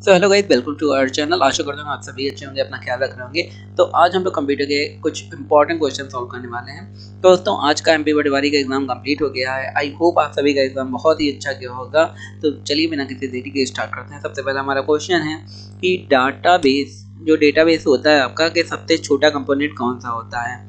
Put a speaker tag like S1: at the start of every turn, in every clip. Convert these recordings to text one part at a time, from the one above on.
S1: So hello guys, welcome to our channel. आशा करता हूँ आप सभी अच्छे होंगे, अपना ख्याल रख रहे होंगे। तो आज हम लोग कंप्यूटर के कुछ इंपॉर्टेंट क्वेश्चन सॉल्व करने वाले हैं। तो दोस्तों, आज का एमपी पटवारी का एग्जाम कंप्लीट हो गया है। आई होप आप सभी का एग्जाम बहुत ही अच्छा गया होगा। तो चलिए बिना किसी देरी के स्टार्ट करते हैं। सबसे पहला हमारा क्वेश्चन है कि डाटाबेस, जो डेटाबेस होता है आपका, कि सबसे छोटा कंपोनेंट कौन सा होता है।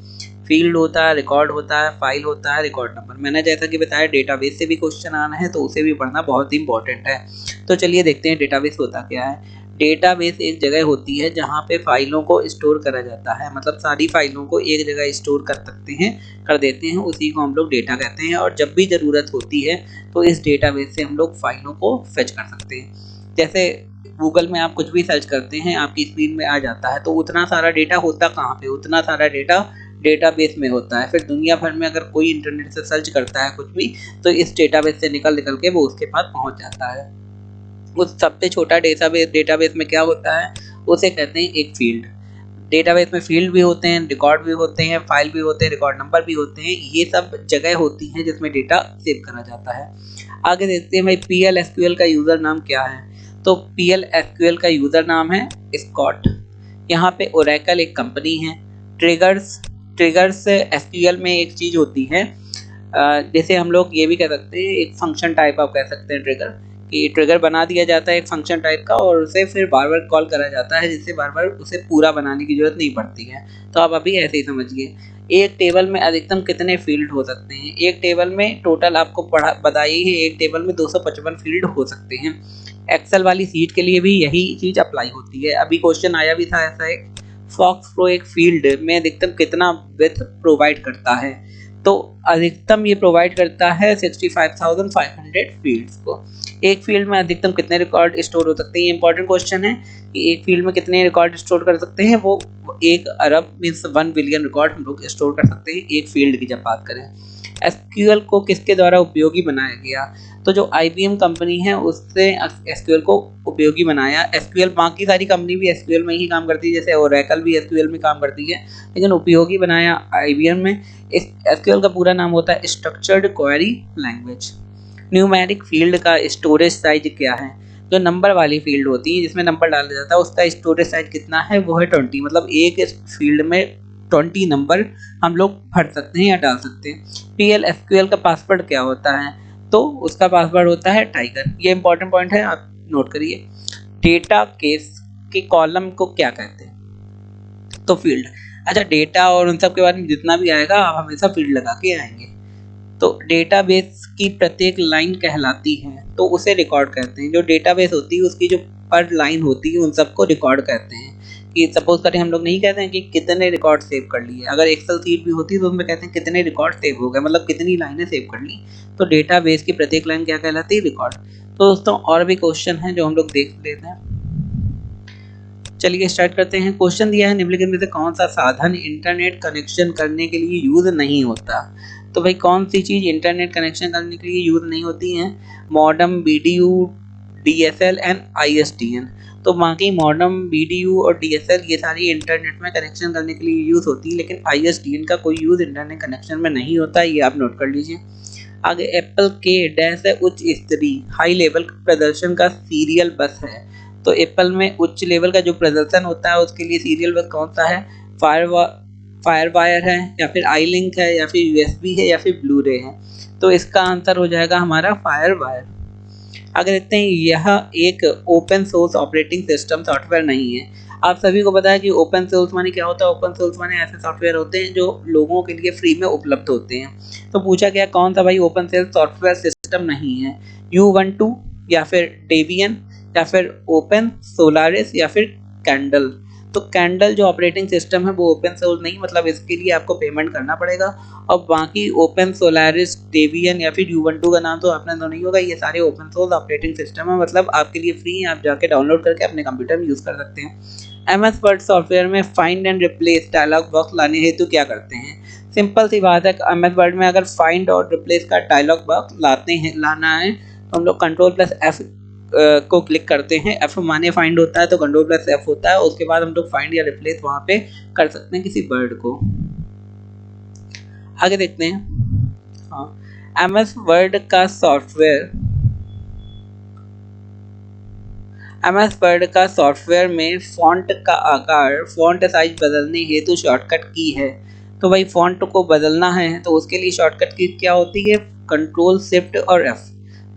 S1: फील्ड होता है, रिकॉर्ड होता है, फाइल होता है, रिकॉर्ड नंबर। मैंने जैसा कि बताया डेटाबेस से भी क्वेश्चन आना है, तो उसे भी पढ़ना बहुत ही इंपॉर्टेंट है। तो चलिए देखते हैं डेटाबेस होता क्या है। डेटाबेस एक जगह होती है जहाँ पे फाइलों को स्टोर करा जाता है, मतलब सारी फाइलों को एक जगह स्टोर कर देते हैं, उसी को हम लोग डेटा कहते हैं। और जब भी ज़रूरत होती है तो इस डेटाबेस से हम लोग फाइलों को फेच कर सकते हैं। जैसे गूगल में आप कुछ भी सर्च करते हैं, आपकी स्क्रीन में आ जाता है, तो उतना सारा डेटा होता कहाँ पे, उतना सारा डेटा डेटाबेस में होता है। फिर दुनिया भर में अगर कोई इंटरनेट से सर्च करता है कुछ भी, तो इस डेटाबेस से निकल निकल के वो उसके पास पहुँच जाता है। उस सबसे छोटा डेटाबेस में क्या होता है, उसे कहते हैं एक फील्ड। डेटाबेस में फील्ड भी होते हैं, रिकॉर्ड भी होते हैं, फाइल भी होते हैं, रिकॉर्ड नंबर भी होते हैं। ये सब जगह होती हैं जिसमें डेटा सेव करा जाता है। आगे देखते हैं भाई, पीएल एसक्यूएल का यूजर नाम क्या है। तो पीएल एसक्यूएल का यूजर नाम है स्कॉट। यहाँ पे ओरेकल एक कंपनी है। ट्रिगर्स ट्रिगर्स एसक्यूएल में एक चीज होती है, जैसे हम लोग ये भी कह सकते हैं एक फंक्शन टाइप आप कह सकते हैं ट्रिगर, कि ट्रिगर बना दिया जाता है एक फंक्शन टाइप का, और उसे फिर बार बार कॉल करा जाता है, जिससे बार बार उसे पूरा बनाने की जरूरत नहीं पड़ती है। तो आप अभी ऐसे ही समझिए। एक टेबल में अधिकतम कितने फील्ड हो सकते हैं। एक टेबल में टोटल आपको पढ़ा बताई है, एक टेबल में 255 फील्ड हो सकते हैं। एक्सेल वाली सीट के लिए भी यही चीज अप्लाई होती है। अभी क्वेश्चन आया भी था ऐसा एक, फॉक्स प्रो एक फील्ड में अधिकतम कितना विड्थ प्रोवाइड करता है। तो अधिकतम ये प्रोवाइड करता है 65,500 फील्ड्स को। एक फील्ड में अधिकतम कितने रिकॉर्ड स्टोर हो सकते हैं, ये इंपॉर्टेंट क्वेश्चन है कि एक फील्ड में कितने रिकॉर्ड स्टोर कर सकते हैं। वो 1 अरब मीन्स 1 बिलियन रिकॉर्ड हम लोग स्टोर कर सकते हैं एक फील्ड की जब बात करें। एसक्यूएल को किसके द्वारा उपयोगी बनाया गया। तो जो आईबीएम कंपनी है उससे एसक्यूएल को उपयोगी बनाया। एसक्यूएल, बाकी सारी कंपनी भी एसक्यूएल में ही काम करती है, जैसे ओरेकल भी एसक्यूएल में काम करती है, लेकिन उपयोगी बनाया आईबीएम में। इस एसक्यूएल का पूरा नाम होता है structured query language. Numeric field का स्टोरेज साइज क्या है। जो नंबर वाली फील्ड होती है जिसमें नंबर डाला जाता है, उसका स्टोरेज साइज कितना है, वो है 20। मतलब एक फील्ड में 20 नंबर हम लोग भर सकते हैं या डाल सकते हैं। पीएल एसक्यूएल का पासवर्ड क्या होता है। तो उसका पासवर्ड होता है टाइगर। ये इंपॉर्टेंट पॉइंट है, आप नोट करिए। डेटा केस के कॉलम को क्या कहते हैं। तो फील्ड। अच्छा, डेटा और उन सब के बारे में जितना भी आएगा आप हमेशा फील्ड लगा के आएंगे। तो डेटाबेस की प्रत्येक लाइन कहलाती है, तो उसे रिकॉर्ड कहते हैं। जो डेटाबेस होती है उसकी जो पर लाइन होती है उन सबको रिकॉर्ड कहते हैं। कि सपोज करें, हम लोग नहीं कहते हैं कि कितने रिकॉर्ड सेव कर लिए। अगर एक्सेल सीट भी होती है तो उसमें कहते हैं कितने रिकॉर्ड सेव हो गए, मतलब कितनी लाइनें सेव कर ली। तो डेटाबेस की प्रत्येक लाइन क्या कहलाती है, रिकॉर्ड। तो दोस्तों, और भी क्वेश्चन हैं जो हम लोग देख लेते हैं। चलिए स्टार्ट करते हैं। क्वेश्चन दिया है, निम्नलिखित में से कौन सा साधन इंटरनेट कनेक्शन करने के लिए यूज नहीं होता। तो भाई, कौन सी चीज इंटरनेट कनेक्शन करने के लिए यूज नहीं होती है। Modem, BDU, DSL and ISDN. तो बाकी मॉडेम, बीडीयू और डीएसएल ये सारी इंटरनेट में कनेक्शन करने के लिए यूज होती है, लेकिन आईएसडीएन का कोई यूज इंटरनेट कनेक्शन में नहीं होता। ये आप नोट कर लीजिए। आगे, एप्पल के डैश है उच्च स्तरीय हाई लेवल प्रदर्शन का सीरियल बस है। तो एप्पल में उच्च लेवल का जो प्रदर्शन होता है उसके लिए सीरियल बस कौन सा है। फायरवायर है, या फिर आई लिंक है, या फिर यूएसबी है, या फिर ब्लू रे है। तो इसका आंसर हो जाएगा हमारा फायरवायर। आगे देखते हैं, यह एक open source operating system software नहीं है। आप सभी को पता है कि ओपन सोर्स माने क्या होता है। ओपन सोर्स माने ऐसे सॉफ्टवेयर होते हैं जो लोगों के लिए फ्री में उपलब्ध होते हैं। तो पूछा गया कौन सा भाई ओपन सोर्स सॉफ्टवेयर सिस्टम नहीं है। U12, या फिर डेबियन, या फिर ओपन सोलारिस, या फिर कैंडल। तो कैंडल जो ऑपरेटिंग सिस्टम है वो ओपन सोर्स नहीं, मतलब इसके लिए आपको पेमेंट करना पड़ेगा। और बाकी ओपन सोलारिस, डेबियन या फिर U12 का नाम तो आपने तो नहीं होगा। ये सारे ओपन सोर्स ऑपरेटिंग सिस्टम है, मतलब आपके लिए फ्री है, आप जाके डाउनलोड करके अपने कंप्यूटर में यूज कर सकते हैं। एमएस वर्ड सॉफ्टवेयर में find and replace dialog box लाने हेतु क्या करते हैं। सिंपल सी बात है, एमएस वर्ड में अगर फाइंड और रिप्लेस का डायलॉग बॉक्स लाना है, तो हम लोग Ctrl+F को क्लिक करते हैं। F माने फाइंड होता है, तो Ctrl+F होता है। उसके बाद हम लोग फाइंड या रिप्लेस वहां पे कर सकते हैं किसी वर्ड को। आगे देखते हैं। हाँ, एमएस वर्ड का सॉफ्टवेयर MS वर्ड का सॉफ्टवेयर में फ़ॉन्ट का आकार, फ़ॉन्ट साइज़ बदलने हेतु शॉर्टकट की है। तो भाई फ़ॉन्ट को बदलना है तो उसके लिए शॉर्टकट की क्या होती है? कंट्रोल शिफ्ट और F।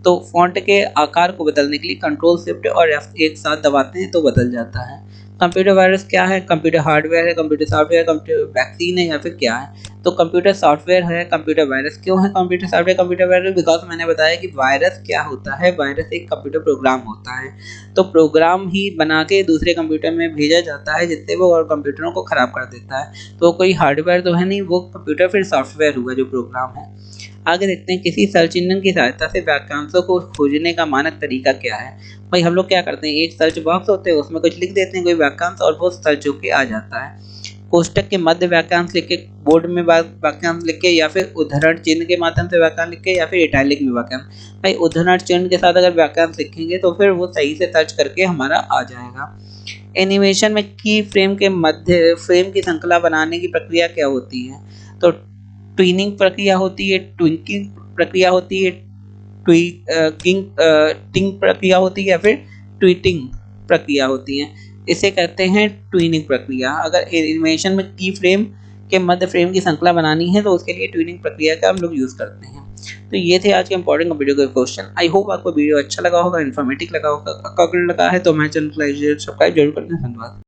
S1: तो फ़ॉन्ट के आकार को बदलने के लिए कंट्रोल शिफ्ट और F एक साथ दबाते हैं तो बदल जाता है। कंप्यूटर वायरस क्या है? कंप्यूटर हार्डवेयर है, कंप्यूटर सॉफ्टवेयर, कंप्यूटर वैक्सीन है या फिर क्या है? तो कंप्यूटर सॉफ्टवेयर है, कंप्यूटर वायरस क्यों है computer software, computer virus? Because मैंने बताया कि वायरस क्या होता है? वायरस एक कंप्यूटर प्रोग्राम होता है। तो प्रोग्राम ही बना के दूसरे कंप्यूटर में भेजा जाता है जिससे वो और कंप्यूटरों को ख़राब कर देता है। तो कोई हार्डवेयर तो है नहीं, वो कंप्यूटर फिर सॉफ्टवेयर हुआ जो प्रोग्राम है। आगे देखते हैं किसी सर्च इंजन की सहायता से वाक्यांशों को खोजने का मानक तरीका क्या है? भाई हम लोग क्या करते हैं, एक सर्च बॉक्स होते हैं उसमें कुछ लिख देते हैं कोई वाक्यांश और वो सर्च होके आ जाता है। कोष्टक के मध्य वाक्यांश लिख के, बोर्ड में वाक्यांश लिख के, या फिर उद्धरण चिन्ह के माध्यम से वाक्यांश लिख के, या फिर इटैलिक में वाक्यांश। भाई उद्धरण चिन्ह के साथ अगर वाक्यांश लिखेंगे तो फिर वो सही से सर्च करके हमारा आ जाएगा। एनिमेशन में की फ्रेम के मध्य फ्रेम की श्रृंखला बनाने की प्रक्रिया क्या होती है? तो ट्विनिंग प्रक्रिया होती है, ट्विंकिंग प्रक्रिया होती है, टिंग प्रक्रिया होती है, या फिर ट्वीटिंग प्रक्रिया होती है। इसे कहते हैं ट्विनिंग प्रक्रिया। अगर एनिमेशन में की फ्रेम के मध्य फ्रेम की श्रृंखला बनानी है तो उसके लिए ट्विनिंग प्रक्रिया का हम लोग यूज़ करते हैं। तो ये थे आज के इंपॉर्टेंट कंप्यूटर के क्वेश्चन। आई होप आपको वीडियो अच्छा लगा होगा, इन्फॉर्मेटिव लगा होगा। अगर लगा है तो हमारे चैनल को लाइक सब्सक्राइब जरूर करना। धन्यवाद।